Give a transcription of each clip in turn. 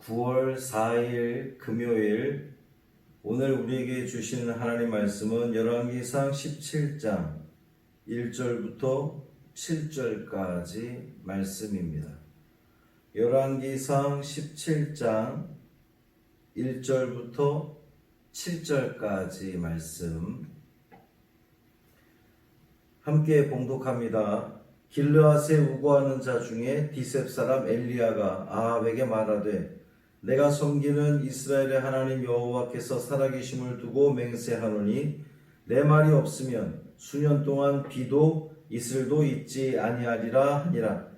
9월 4일 금요일, 오늘 우리에게 주시는 하나님 말씀은 열왕기상 17장 1절부터 7절까지 말씀입니다. 열왕기상 17장 1절부터 7절까지 말씀 함께 봉독합니다. 길르앗에 우거하는 자 중에 디셉 사람 엘리야가 아합에게 말하되 내가 섬기는 이스라엘의 하나님 여호와께서 살아계심을 두고 맹세하노니 내 말이 없으면 수년 동안 비도 이슬도 있지 아니하리라 하니라.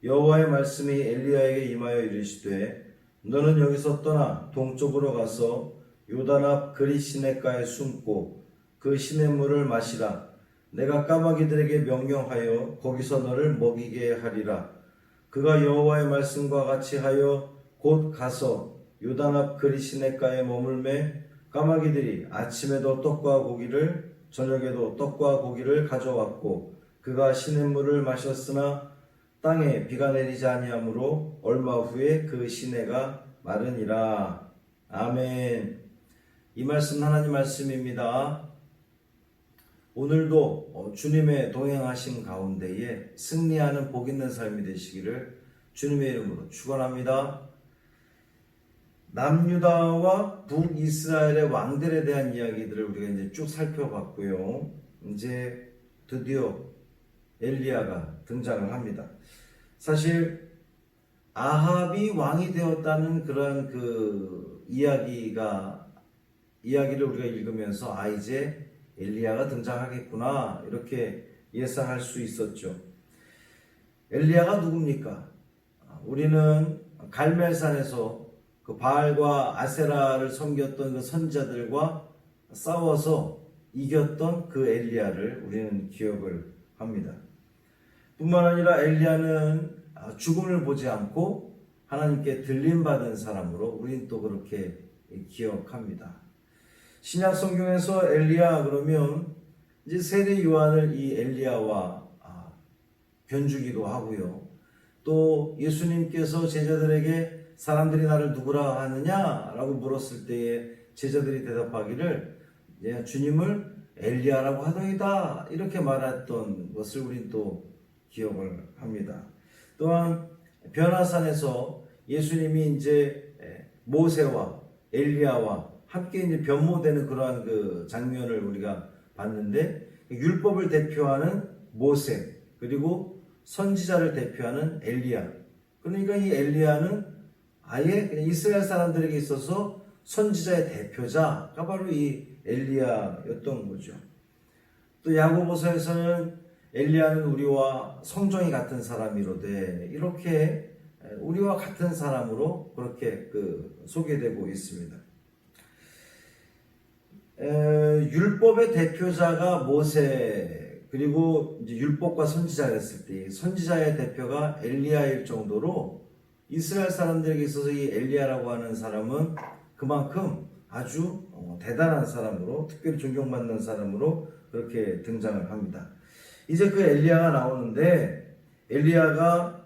여호와의 말씀이 엘리야에게 임하여 이르시되 너는 여기서 떠나 동쪽으로 가서 요단 앞 그리 시냇가에 숨고 그 시냇물을 마시라. 내가 까마귀들에게 명령하여 거기서 너를 먹이게 하리라. 그가 여호와의 말씀과 같이 하여 곧 가서 요단 앞 그리 시냇가에 머물매 까마귀들이 아침에도 떡과 고기를 저녁에도 떡과 고기를 가져왔고 그가 시냇물을 마셨으나 땅에 비가 내리지 아니하므로 얼마 후에 그 시내가 마르니라. 아멘. 이 말씀 하나님 말씀입니다. 오늘도 주님의 동행하신 가운데에 승리하는 복 있는 삶이 되시기를 주님의 이름으로 축원합니다. 남유다와 북이스라엘의 왕들에 대한 이야기들을 우리가 이제 쭉 살펴봤고요. 이제 드디어 엘리야가 등장을 합니다. 사실 아합이 왕이 되었다는 그런 그 이야기를 우리가 읽으면서 이제 엘리야가 등장하겠구나 이렇게 예상할 수 있었죠. 엘리야가 누굽니까? 우리는 갈멜산에서 그 바알과 아세라를 섬겼던 그 선지자들과 싸워서 이겼던 그 엘리야를 우리는 기억을 합니다. 뿐만 아니라 엘리야는 죽음을 보지 않고 하나님께 들림받은 사람으로 우리는 또 그렇게 기억합니다. 신약 성경에서 엘리야 그러면 이제 세례 요한을 이 엘리야와 견주기도 하고요. 또 예수님께서 제자들에게 사람들이 나를 누구라 하느냐라고 물었을 때에 제자들이 대답하기를 주님을 엘리야라고 하더이다 이렇게 말했던 것을 우리는 또 기억을 합니다. 또한 변화산에서 예수님이 이제 모세와 엘리야와 함께 이제 변모되는 그러한 그 장면을 우리가 봤는데 율법을 대표하는 모세 그리고 선지자를 대표하는 엘리야. 그러니까 이 엘리야는 아예 그냥 이스라엘 사람들에게 있어서 선지자의 대표자가 바로 이 엘리야였던 거죠. 또 야고보서에서는 엘리야는 우리와 성정이 같은 사람이로되 이렇게 우리와 같은 사람으로 그렇게 소개되고 있습니다. 율법의 대표자가 모세 그리고 이제 율법과 선지자가 했을 때 선지자의 대표가 엘리야일 정도로 이스라엘 사람들에게 있어서 이 엘리야라고 하는 사람은 그만큼 아주 대단한 사람으로 특별히 존경받는 사람으로 그렇게 등장을 합니다. 이제 그 엘리야가 나오는데 엘리야가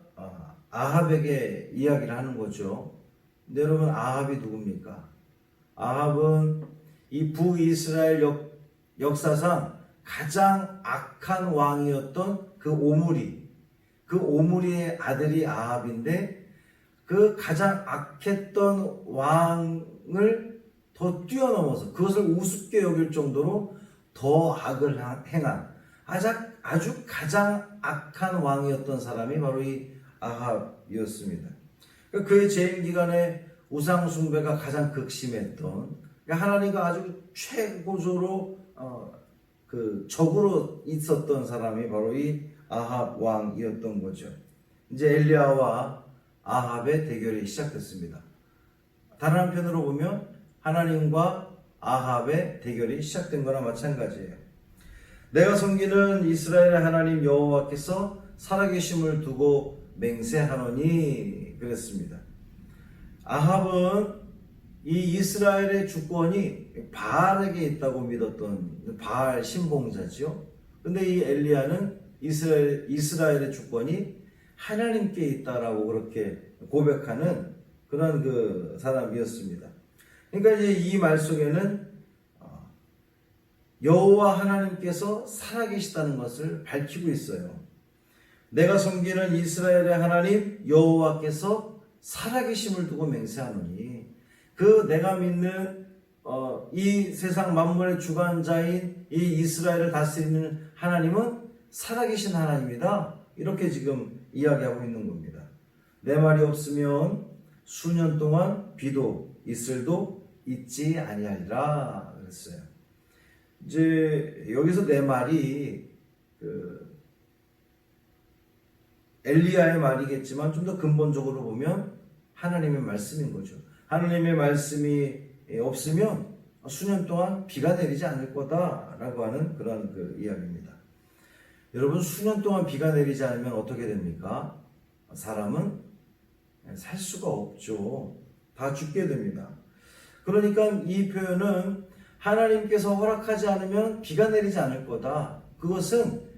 아합에게 이야기를 하는 거죠. 근데 여러분 아합이 누굽니까? 아합은 이 북이스라엘 역사상 가장 악한 왕이었던 그 오므리의 아들이 아합인데 그 가장 악했던 왕을 더 뛰어넘어서 그것을 우습게 여길 정도로 더 악을 행한 아주 가장 악한 왕이었던 사람이 바로 이 아합이었습니다. 그의 재임 기간에 우상 숭배가 가장 극심했던 하나님과 아주 최고조로 적으로 있었던 사람이 바로 이 아합 왕이었던 거죠. 이제 엘리야와 아합의 대결이 시작됐습니다. 다른 한편으로 보면 하나님과 아합의 대결이 시작된 거나 마찬가지예요. 내가 섬기는 이스라엘의 하나님 여호와께서 살아계심을 두고 맹세하노니 그랬습니다. 아합은 이 이스라엘의 주권이 바알에게 있다고 믿었던 바알 신봉자죠. 근데 이 엘리야는 이스라엘의 주권이 하나님께 있다라고 그렇게 고백하는 그런 그 사람이었습니다. 그러니까 이제 이 말 속에는 여호와 하나님께서 살아계시다는 것을 밝히고 있어요. 내가 섬기는 이스라엘의 하나님 여호와께서 살아계심을 두고 맹세하노니 그 내가 믿는 이 세상 만물의 주관자인 이 이스라엘을 다스리는 하나님은 살아계신 하나님이다. 이렇게 지금 이야기하고 있는 겁니다. 내 말이 없으면 수년 동안 비도 이슬도 있지 아니하리라 그랬어요. 이제 여기서 내 말이 엘리야의 말이겠지만 좀 더 근본적으로 보면 하나님의 말씀인 거죠. 하나님의 말씀이 없으면 수년 동안 비가 내리지 않을 거다라고 하는 그런 그 이야기입니다. 여러분 수년 동안 비가 내리지 않으면 어떻게 됩니까? 사람은 살 수가 없죠. 다 죽게 됩니다. 그러니까 이 표현은 하나님께서 허락하지 않으면 비가 내리지 않을 거다. 그것은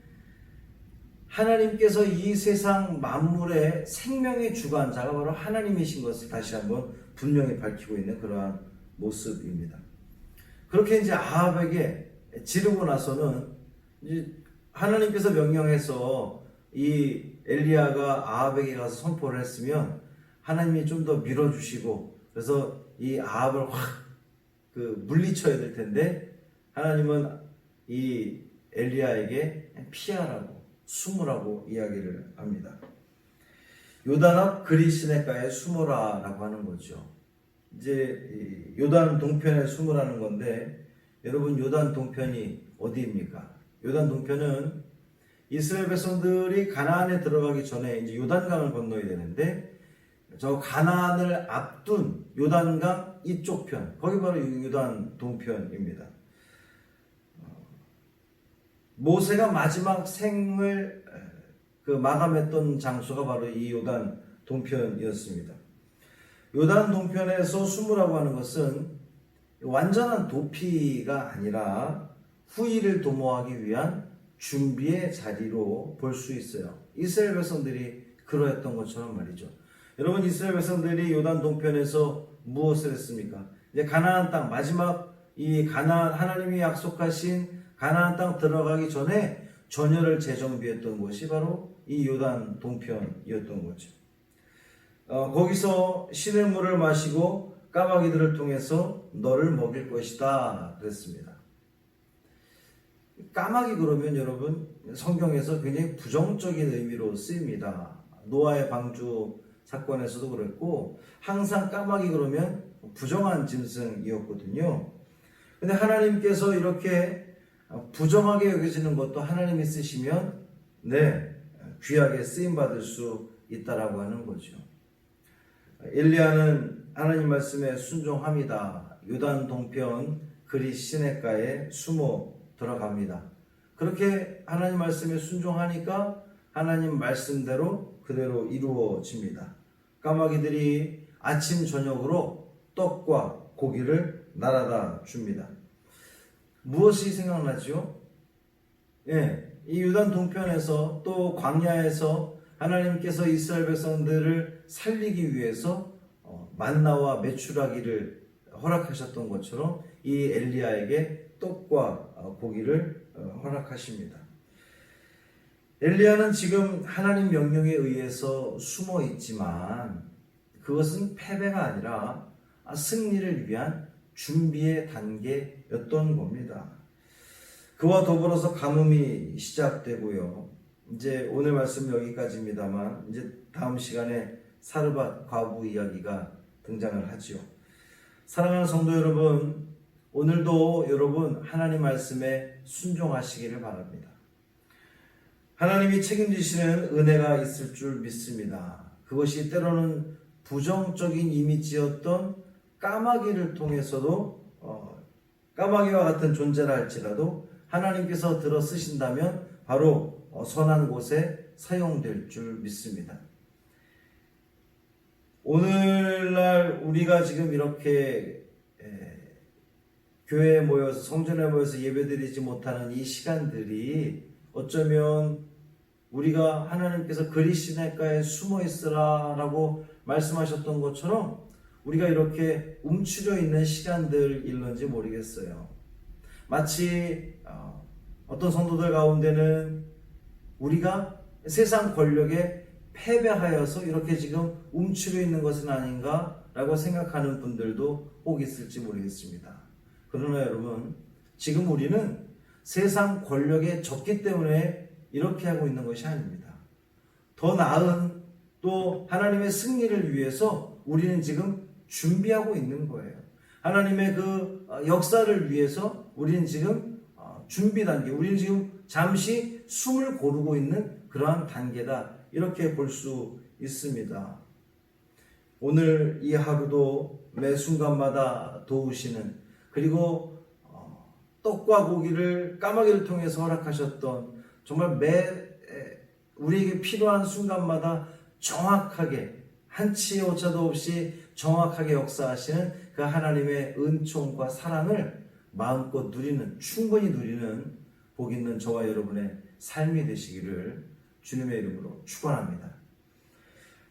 하나님께서 이 세상 만물의 생명의 주관자가 바로 하나님이신 것을 다시 한번 분명히 밝히고 있는 그러한 모습입니다. 그렇게 이제 아합에게 지르고 나서는 이제 하나님께서 명령해서 이 엘리야가 아합에게 가서 선포를 했으면 하나님이 좀 더 밀어주시고 그래서 이 아합을 확 물리쳐야 될 텐데 하나님은 이 엘리야에게 피하라고 숨으라고 이야기를 합니다. 요단 앞 그리 시냇가에 숨어라라고 하는 거죠. 이제 요단 동편에 숨으라는 건데 여러분 요단 동편이 어디입니까? 요단 동편은 이스라엘 백성들이 가나안에 들어가기 전에 이제 요단강을 건너야 되는데 저 가나안을 앞둔 요단강 이쪽 편 거기 바로 요단 동편입니다. 모세가 마지막 생을 마감했던 장소가 바로 이 요단 동편이었습니다. 요단 동편에서 숨으라고 하는 것은 완전한 도피가 아니라 후일을 도모하기 위한 준비의 자리로 볼 수 있어요. 이스라엘 백성들이 그러했던 것처럼 말이죠. 여러분 이스라엘 백성들이 요단 동편에서 무엇을 했습니까? 이제 가나안 땅 마지막 이 가나안 하나님이 약속하신 가나안 땅 들어가기 전에 전열을 재정비했던 곳이 바로 이 요단 동편이었던 거죠. 거기서 시냇물을 마시고 까마귀들을 통해서 너를 먹일 것이다 그랬습니다. 까마귀 그러면 여러분 성경에서 굉장히 부정적인 의미로 쓰입니다. 노아의 방주 사건에서도 그랬고 항상 까마귀 그러면 부정한 짐승이었거든요. 근데 하나님께서 이렇게 부정하게 여겨지는 것도 하나님이 쓰시면 귀하게 쓰임받을 수 있다라고 하는 거죠. 엘리야는 하나님 말씀에 순종합니다. 요단 동편 그리 시냇가에 숨어 들어갑니다. 그렇게 하나님 말씀에 순종하니까 하나님 말씀대로 그대로 이루어집니다. 까마귀들이 아침 저녁으로 떡과 고기를 날아다 줍니다. 무엇이 생각나죠? 이 유단 동편에서 또 광야에서 하나님께서 이스라엘 백성들을 살리기 위해서 만나와 메추라기를 허락하셨던 것처럼 이 엘리야에게 떡과 고기를 허락하십니다. 엘리야는 지금 하나님 명령에 의해서 숨어 있지만 그것은 패배가 아니라 승리를 위한 준비의 단계였던 겁니다. 그와 더불어서 가뭄이 시작되고요. 이제 오늘 말씀 여기까지입니다만 이제 다음 시간에 사르밧 과부 이야기가 등장을 하죠. 사랑하는 성도 여러분, 오늘도 여러분 하나님 말씀에 순종하시기를 바랍니다. 하나님이 책임지시는 은혜가 있을 줄 믿습니다. 그것이 때로는 부정적인 이미지였던 까마귀를 통해서도 까마귀와 같은 존재라 할지라도 하나님께서 들어 쓰신다면 바로 선한 곳에 사용될 줄 믿습니다. 오늘날 우리가 지금 이렇게 교회에 모여서 성전에 모여서 예배드리지 못하는 이 시간들이 어쩌면 우리가 하나님께서 그리 시냇가에 숨어 있으라라고 말씀하셨던 것처럼 우리가 이렇게 움츠려 있는 시간들일런지 모르겠어요. 마치 어떤 성도들 가운데는 우리가 세상 권력에 패배하여서 이렇게 지금 움츠려 있는 것은 아닌가라고 생각하는 분들도 혹 있을지 모르겠습니다. 그러나 여러분, 지금 우리는 세상 권력에 졌기 때문에 이렇게 하고 있는 것이 아닙니다. 더 나은 또 하나님의 승리를 위해서 우리는 지금 준비하고 있는 거예요. 하나님의 그 역사를 위해서 우리는 지금 준비 단계, 우리는 지금 잠시 숨을 고르고 있는 그러한 단계다, 이렇게 볼 수 있습니다. 오늘 이 하루도 매 순간마다 도우시는, 그리고 떡과 고기를 까마귀를 통해서 허락하셨던, 정말 우리에게 필요한 순간마다 정확하게 한치의 오차도 없이 정확하게 역사하시는 그 하나님의 은총과 사랑을 마음껏 누리는, 충분히 누리는 복 있는 저와 여러분의 삶이 되시기를 주님의 이름으로 축원합니다.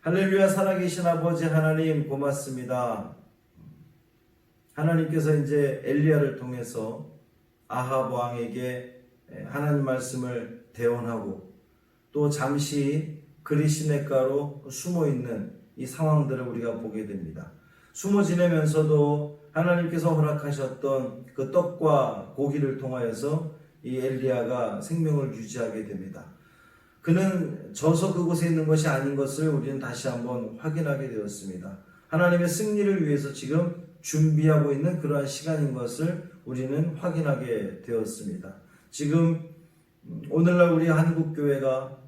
할렐루야. 살아계신 아버지 하나님, 고맙습니다. 하나님께서 이제 엘리야를 통해서 아합 왕에게 하나님 말씀을 대언하고 또 잠시 그리시네가로 숨어있는 이 상황들을 우리가 보게 됩니다. 숨어 지내면서도 하나님께서 허락하셨던 그 떡과 고기를 통하여서 이 엘리야가 생명을 유지하게 됩니다. 그는 져서 그곳에 있는 것이 아닌 것을 우리는 다시 한번 확인하게 되었습니다. 하나님의 승리를 위해서 지금 준비하고 있는 그러한 시간인 것을 우리는 확인하게 되었습니다. 지금 오늘날 우리 한국교회가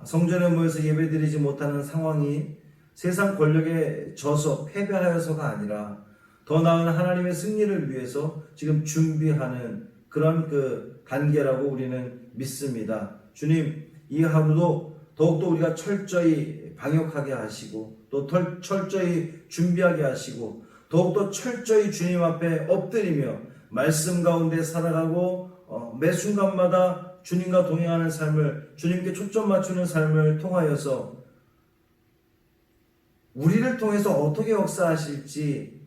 성전에 모여서 예배드리지 못하는 상황이 세상 권력에 져서 패배하여서가 아니라 더 나은 하나님의 승리를 위해서 지금 준비하는 그런 그 단계라고 우리는 믿습니다. 주님, 이 하루도 더욱더 우리가 철저히 방역하게 하시고 또 철저히 준비하게 하시고 더욱더 철저히 주님 앞에 엎드리며 말씀 가운데 살아가고 매 순간마다 주님과 동행하는 삶을, 주님께 초점 맞추는 삶을 통하여서 우리를 통해서 어떻게 역사하실지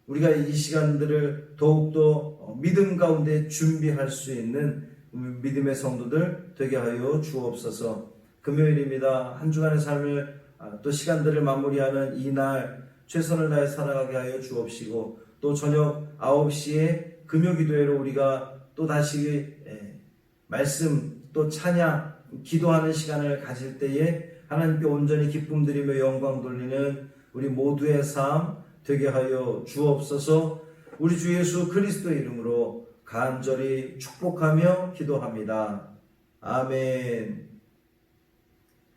우리가 이 시간들을 더욱더 믿음 가운데 준비할 수 있는 믿음의 성도들 되게 하여 주옵소서. 금요일입니다. 한 주간의 삶을 또 시간들을 마무리하는 이날 최선을 다해 살아가게 하여 주옵시고 또 저녁 9시에 금요기도회로 우리가 또 다시 말씀 또 찬양 기도하는 시간을 가질 때에 하나님께 온전히 기쁨 드리며 영광 돌리는 우리 모두의 삶 되게 하여 주옵소서. 우리 주 예수 그리스도의 이름으로 간절히 축복하며 기도합니다. 아멘.